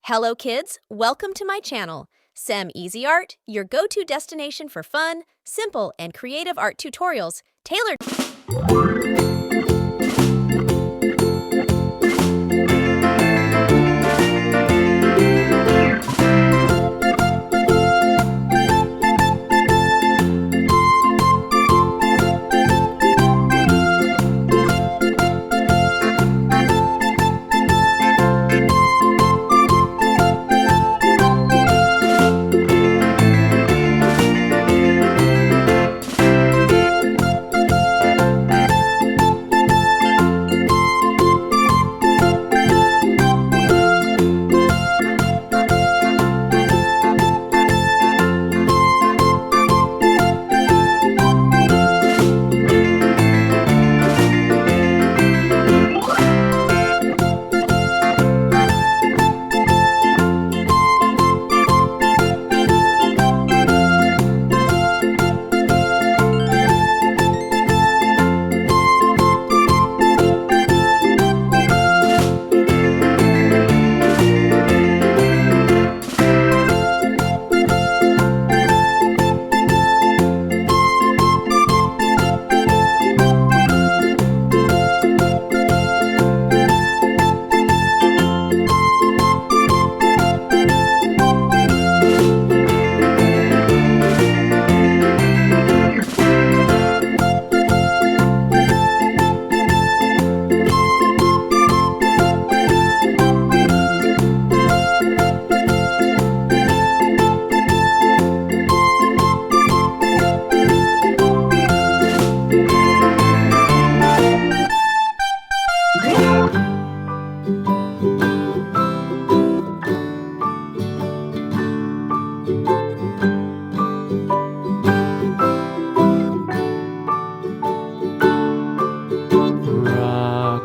Hello kids, welcome to my channel, Sem Easy Art, your go-to destination for fun, simple, and creative art tutorials tailored.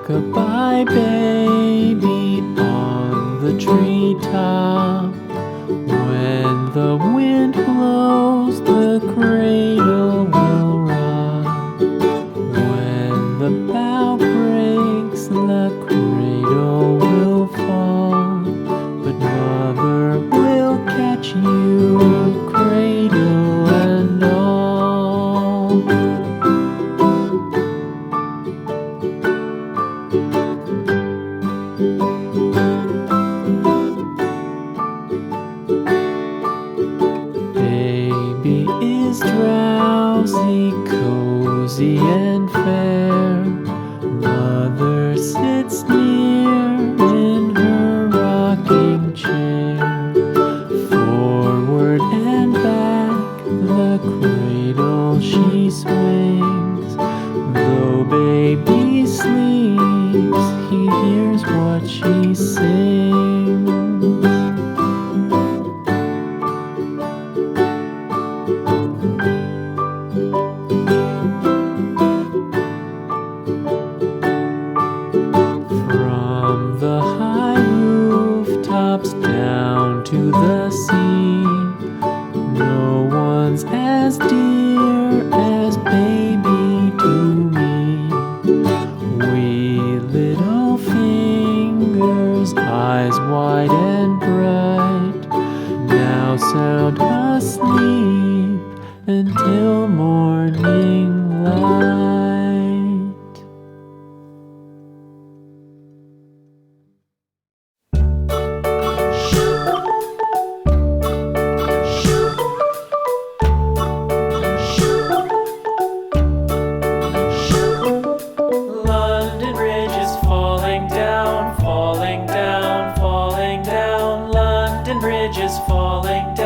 Goodbye, baby, on the treetop. When the wind blows, the cradle will rock. When the bough breaks, the cradle will fall. But mother will catch you, cradle and all. Baby is drowsy, cozy and fair. Mother sits near in her rocking chair. Forward and back, the cradle she swings. Though baby sleeps, he hears what she sings. From the high rooftops down to the sea, no one's as dear as baby to me. Wee little fingers, eyes wide and bright, now sound asleep until morning light. London Bridge is falling down, falling down, falling down. London Bridge is falling down.